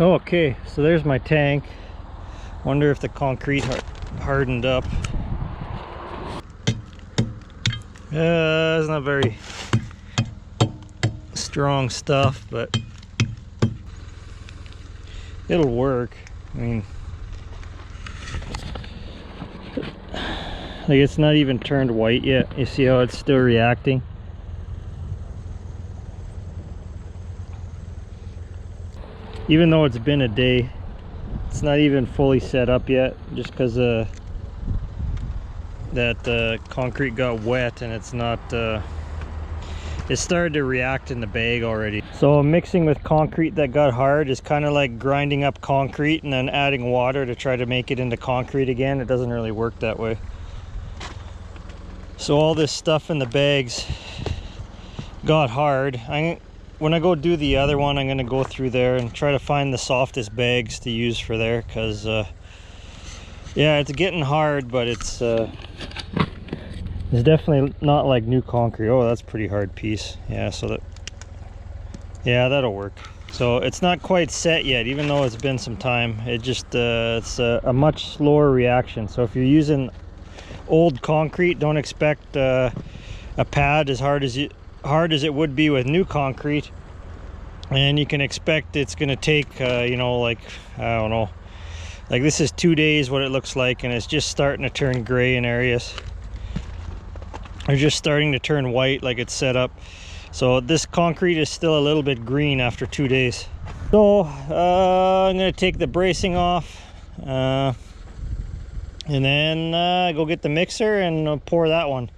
Okay, so there's my tank. Wonder if the concrete hardened up. It's not very strong stuff, but it'll work. I mean, like, it's not even turned white yet. You see how it's still reacting? Even though it's been a day, it's not even fully set up yet, just because that concrete got wet, and it's not it started to react in the bag already. So mixing with concrete that got hard is kind of like grinding up concrete and then adding water to try to make it into concrete again. It doesn't really work that way. So all this stuff in the bags got hard. When I go do the other one, I'm going to go through there and try to find the softest bags to use for there, because yeah, it's getting hard, but it's definitely not like new concrete. Oh, that's a pretty hard piece. Yeah, so that'll work. So it's not quite set yet, even though it's been some time. It just it's a much slower reaction. So if you're using old concrete, don't expect a pad as hard as it would be with new concrete, and you can expect it's going to take you know, like, I don't know, like this is 2 days what it looks like, and it's just starting to turn gray in areas. They're just starting to turn white like it's set up. So this concrete is still a little bit green after 2 days. So I'm going to take the bracing off, and then go get the mixer and pour that one.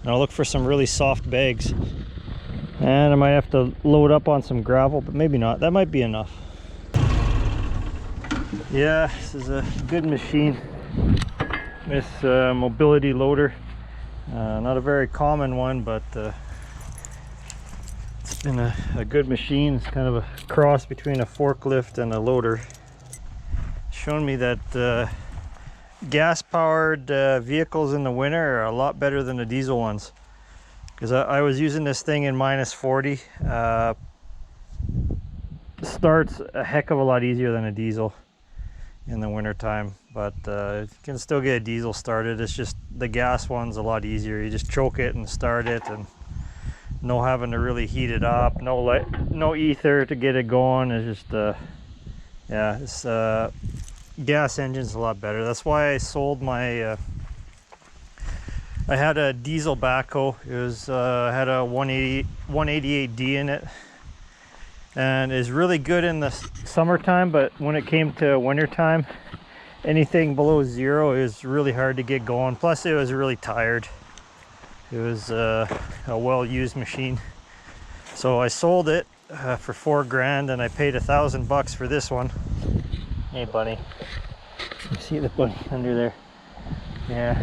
And I'll look for some really soft bags. And I might have to load up on some gravel, but maybe not. That might be enough. Yeah, this is a good machine. This mobility loader. Not a very common one, but it's been a good machine. It's kind of a cross between a forklift and a loader. It's shown me that gas-powered vehicles in the winter are a lot better than the diesel ones. Because I was using this thing in -40. Starts a heck of a lot easier than a diesel in the winter time, but you can still get a diesel started. It's just the gas one's a lot easier. You just choke it and start it, and no having to really heat it up, no ether to get it going. It's just yeah, it's gas engine's a lot better. That's why I sold my I had a diesel backhoe. It was had a 188D in it, and is really good in the summertime, but when it came to winter time, anything below 0 is really hard to get going. Plus it was really tired. It was a well-used machine. So I sold it for $4 grand, and I paid $1,000 for this one. Hey bunny, you see the bunny under there? Yeah.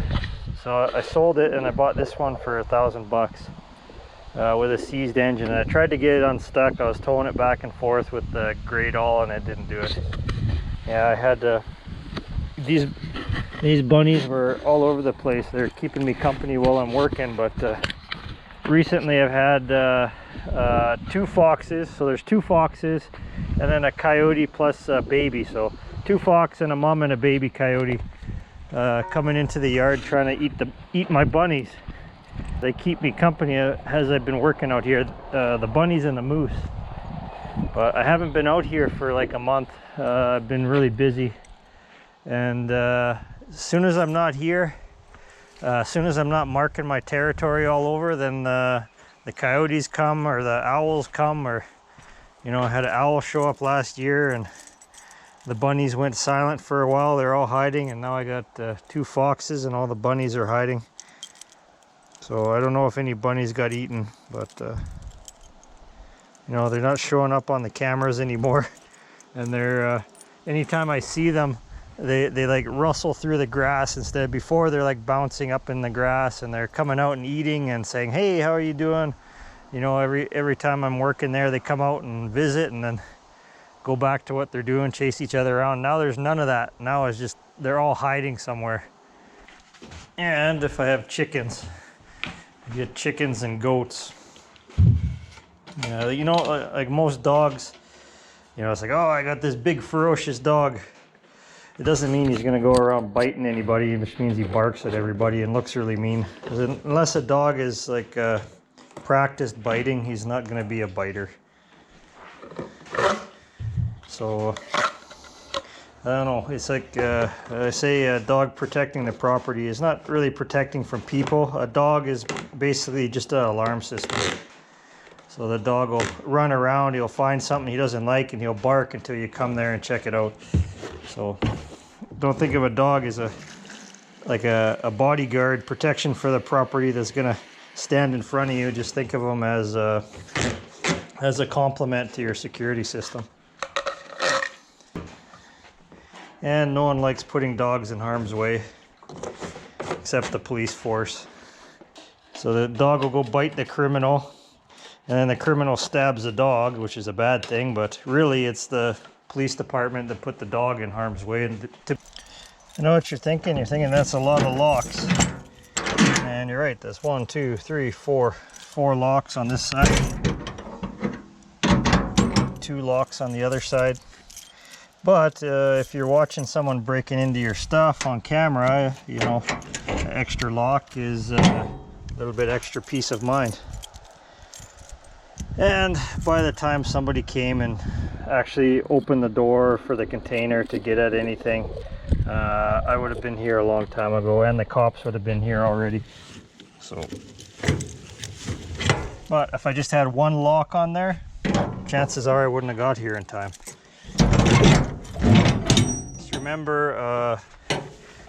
So I sold it and I bought this one for $1,000 with a seized engine. And I tried to get it unstuck. I was towing it back and forth with the grade all, and it didn't do it. Yeah, I had to. These bunnies were all over the place. They're keeping me company while I'm working. But recently I've had 2 foxes. So there's 2 foxes and then a coyote plus a baby. So 2 fox and a mom and a baby coyote. Coming into the yard trying to eat my bunnies. They keep me company as I've been working out here, the bunnies and the moose. But I haven't been out here for like a month. I've been really busy, and as soon as I'm not here, as soon as I'm not marking my territory all over, then the coyotes come, or the owls come, or, you know, I had an owl show up last year and the bunnies went silent for a while. They're all hiding, and now I got 2 foxes and all the bunnies are hiding. So I don't know if any bunnies got eaten, but you know, they're not showing up on the cameras anymore. And they're anytime I see them, they like rustle through the grass instead. Before, they're like bouncing up in the grass, and they're coming out and eating and saying, "Hey, how are you doing?" You know, every time I'm working there, they come out and visit, and then go back to what they're doing, chase each other around. Now there's none of that. Now it's just they're all hiding somewhere. And if I have chickens, I get chickens and goats. Yeah, you know, like most dogs, You know, it's like, oh, I got this big ferocious dog. It doesn't mean he's going to go around biting anybody, which means he barks at everybody and looks really mean. Because unless a dog is like practiced biting, he's not going to be a biter. So, I don't know, it's like I say a dog protecting the property is not really protecting from people. A dog is basically just an alarm system. So the dog will run around, he'll find something he doesn't like, and he'll bark until you come there and check it out. So don't think of a dog as like a bodyguard protection for the property that's gonna stand in front of you. Just think of them as a complement to your security system. And no one likes putting dogs in harm's way, except the police force. So the dog will go bite the criminal, and then the criminal stabs the dog, which is a bad thing, but really it's the police department that put the dog in harm's way. And I know what you're thinking. You're thinking that's a lot of locks. And you're right, that's 1, 2, 3, 4 locks on this side. 2 locks on the other side. But if you're watching someone breaking into your stuff on camera, you know, extra lock is a little bit extra peace of mind. And by the time somebody came and actually opened the door for the container to get at anything, I would have been here a long time ago, and the cops would have been here already. So, but if I just had 1 lock on there, chances are I wouldn't have got here in time. Just remember,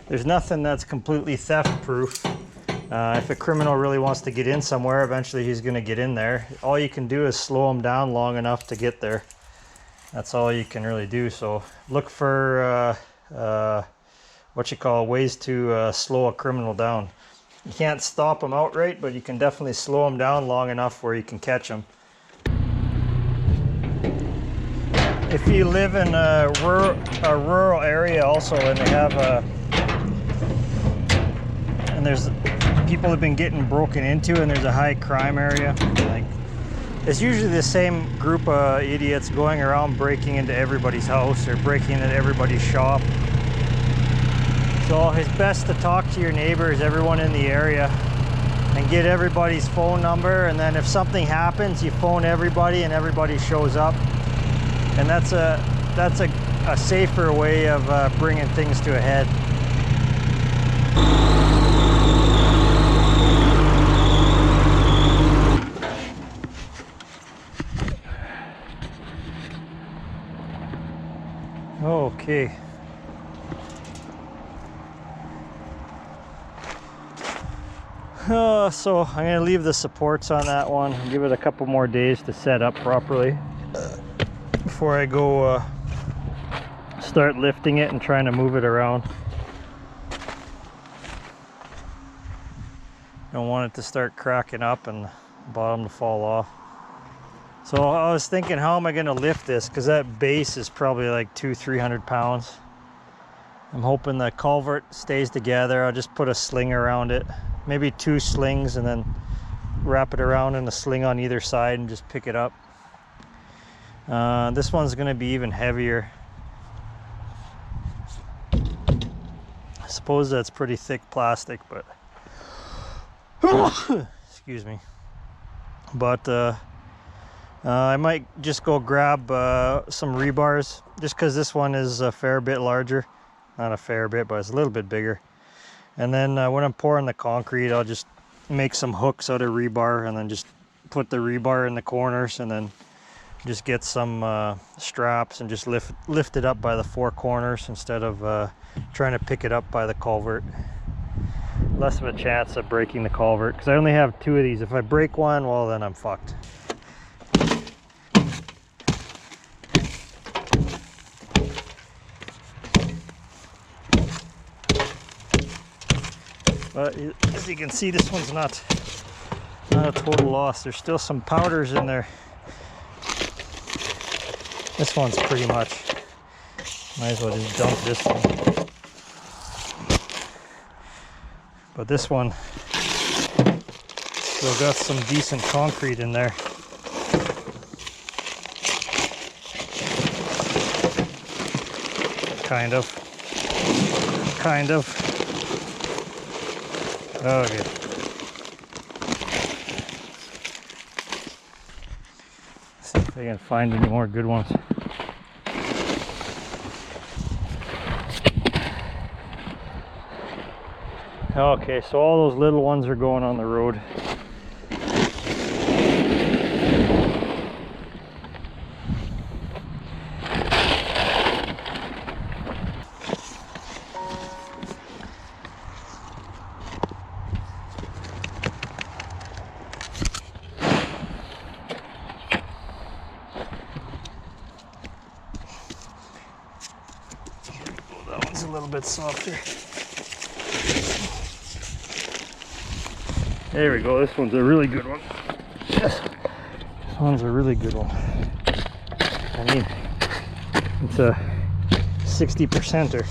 there's nothing that's completely theft proof. If a criminal really wants to get in somewhere, eventually he's going to get in there. All you can do is slow him down long enough to get there. That's all you can really do. So look for what you call ways to slow a criminal down. You can't stop him outright, but you can definitely slow him down long enough where you can catch him. If you live in a rural area also, and they have and there's people have been getting broken into, and there's a high crime area, like it's usually the same group of idiots going around breaking into everybody's house or breaking into everybody's shop. So it's best to talk to your neighbors, everyone in the area, and get everybody's phone number, and then if something happens, you phone everybody and everybody shows up. And that's a safer way of bringing things to a head. Okay. So I'm going to leave the supports on that one and give it a couple more days to set up properly before I go start lifting it and trying to move it around. Don't want it to start cracking up and the bottom to fall off. So I was thinking, how am I going to lift this? Because that base is probably like 200-300 pounds. I'm hoping the culvert stays together. I'll just put a sling around it, maybe 2 slings, and then wrap it around in a sling on either side and just pick it up. This one's going to be even heavier. I suppose that's pretty thick plastic, but excuse me. But I might just go grab some rebars, just because this one is a fair bit larger. Not a fair bit, but it's a little bit bigger. And then when I'm pouring the concrete, I'll just make some hooks out of rebar, and then just put the rebar in the corners, and then just get some straps and just lift it up by the 4 corners instead of trying to pick it up by the culvert. Less of a chance of breaking the culvert, because I only have 2 of these. If I break one, well, then I'm fucked. But as you can see, this one's not a total loss. There's still some powders in there. This one's pretty much, might as well just dump this one. But this one still got some decent concrete in there. kind of. Kind of. Okay. See if I can find any more good ones. Okay, so all those little ones are going on the road. That one's a little bit softer. There we go, this one's a really good one. Yes. This one's a really good one. I mean, it's a 60%er.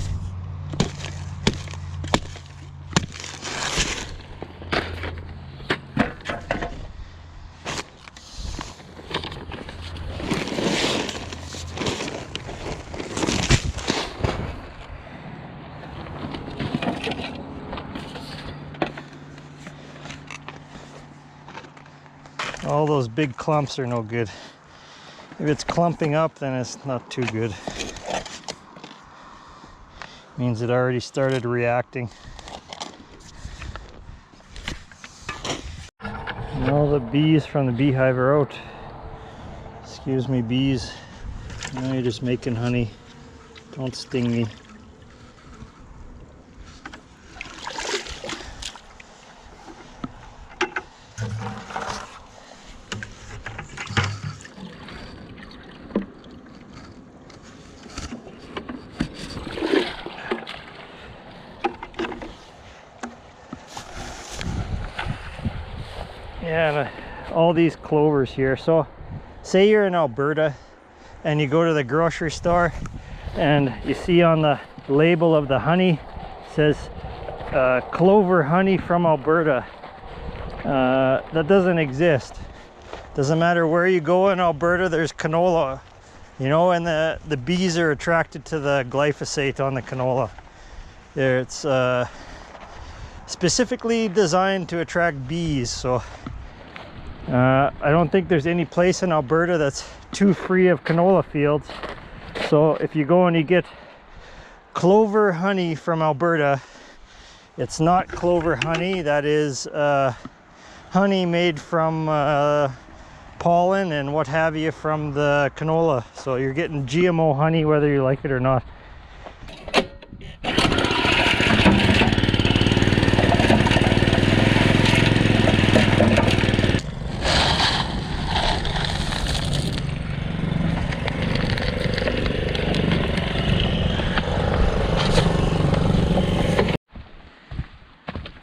All those big clumps are no good. If it's clumping up, then it's not too good. Means it already started reacting. And all the bees from the beehive are out. Excuse me, bees. Now you're just making honey. Don't sting me. Yeah, and all these clovers here. So say you're in Alberta and you go to the grocery store and you see on the label of the honey, it says clover honey from Alberta. That doesn't exist. Doesn't matter where you go in Alberta, there's canola, you know, and the bees are attracted to the glyphosate on the canola. It's specifically designed to attract bees. So I don't think there's any place in Alberta that's too free of canola fields. So if you go and you get clover honey from Alberta, it's not clover honey. That is honey made from pollen and what have you from the canola. So you're getting GMO honey whether you like it or not.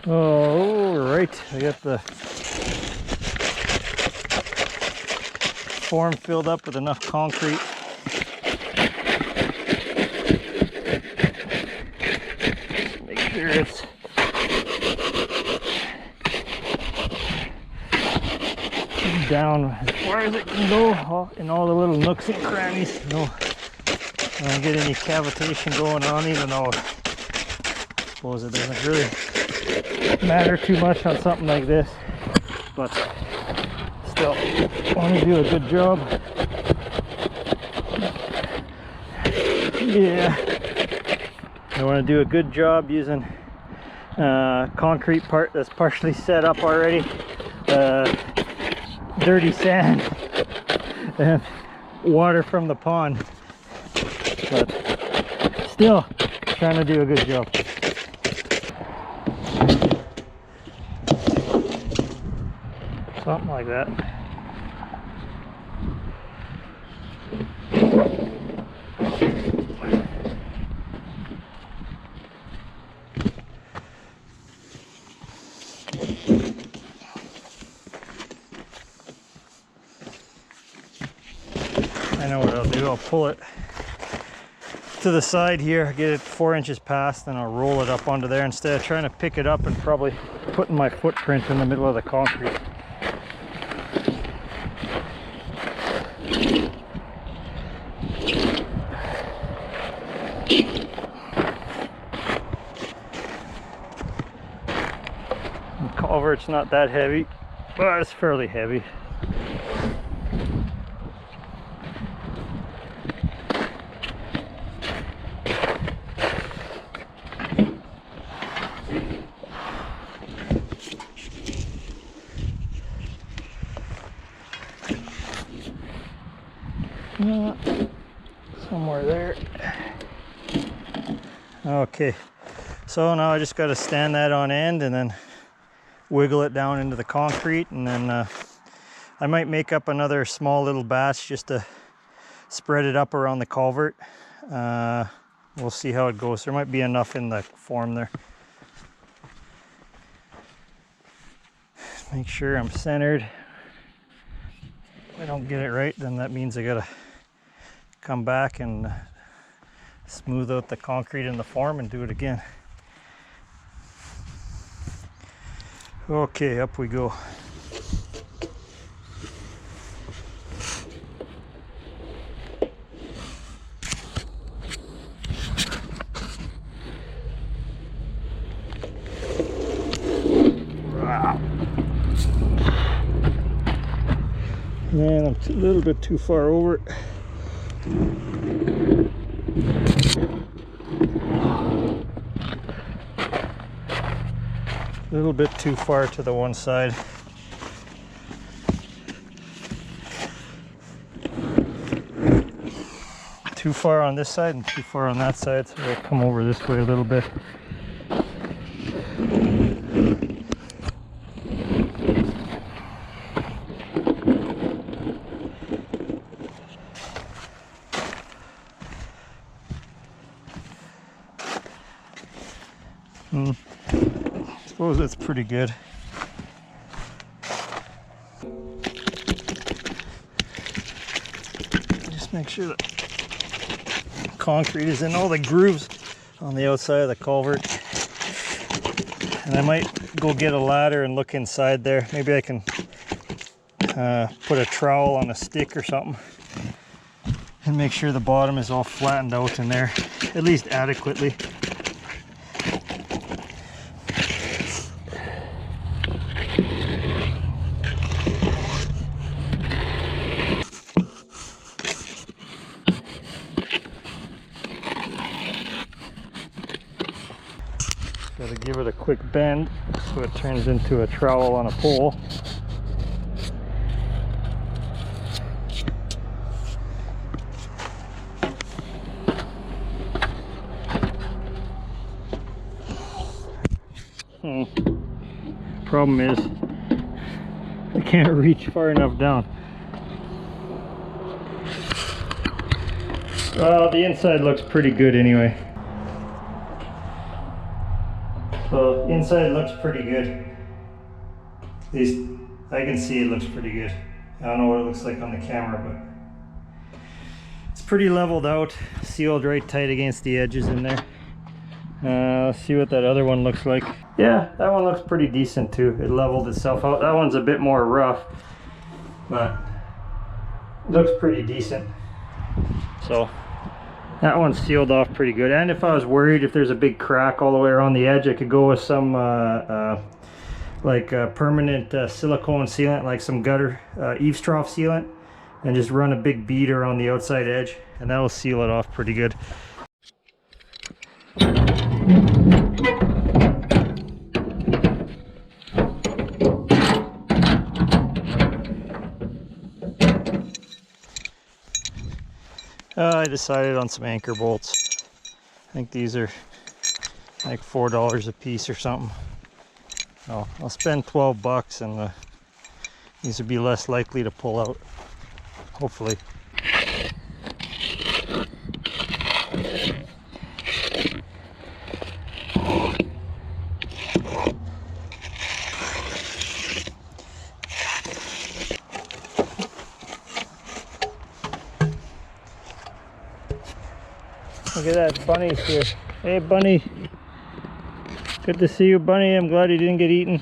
All right, I got the form filled up with enough concrete. Make sure it's down as far as it can go in all the little nooks and crannies. No, I don't get any cavitation going on, even though I suppose it doesn't really matter too much on something like this, but still want to do a good job. Yeah, I want to do a good job using concrete part that's partially set up already, dirty sand and water from the pond, but still trying to do a good job. Something like that. I know what I'll do. I'll pull it to the side here, get it 4 inches past, and I'll roll it up onto there instead of trying to pick it up and probably putting my footprint in the middle of the concrete. The culvert's not that heavy, but it's fairly heavy. Somewhere there. Okay, so now I just got to stand that on end and then wiggle it down into the concrete, and then I might make up another small little batch just to spread it up around the culvert. We'll see how it goes. There might be enough in the form there. Make sure I'm centered. If I don't get it right, then that means I gotta come back and smooth out the concrete in the form and do it again. Okay, up we go. Man, I'm a little bit too far over it. A little bit too far to the one side. Too far on this side and too far on that side, so I'll come over this way a little bit. I suppose that's pretty good. Just make sure that concrete is in all the grooves on the outside of the culvert. And I might go get a ladder and look inside there. Maybe I can put a trowel on a stick or something and make sure the bottom is all flattened out in there, at least adequately. Gotta give it a quick bend so it turns into a trowel on a pole. Problem is, I can't reach far enough down. Well, the inside looks pretty good anyway. So inside looks pretty good. At least I can see it looks pretty good. I don't know what it looks like on the camera, but it's pretty leveled out, sealed right tight against the edges in there. Let's see what that other one looks like. Yeah, that one looks pretty decent too. It leveled itself out. That one's a bit more rough, but it looks pretty decent. So that one's sealed off pretty good. And if I was worried if there's a big crack all the way around the edge, I could go with some permanent silicone sealant, like some gutter eaves trough sealant, and just run a big bead around the outside edge, and that'll seal it off pretty good. I decided on some anchor bolts. I think these are like $4 a piece or something. Oh, I'll spend 12 bucks and these would be less likely to pull out, hopefully. Look at that, Bunny's here. Hey Bunny, good to see you, Bunny. I'm glad you didn't get eaten.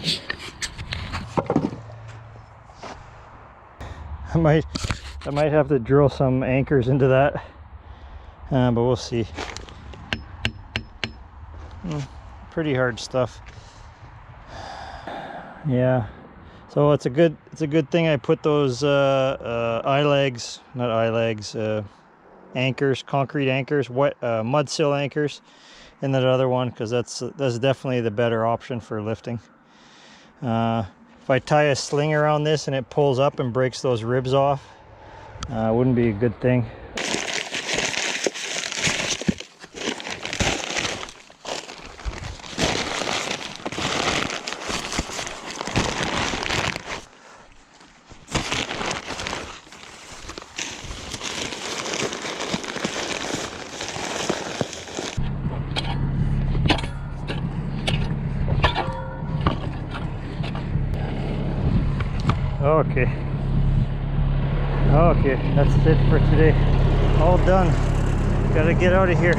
I might have to drill some anchors into that, but we'll see. Pretty hard stuff. Yeah. So it's a good thing I put those anchors, concrete anchors, mud sill anchors in that other one, because that's definitely the better option for lifting. If I tie a sling around this and it pulls up and breaks those ribs off, wouldn't be a good thing. Okay, that's it for today. All done. Gotta get out of here.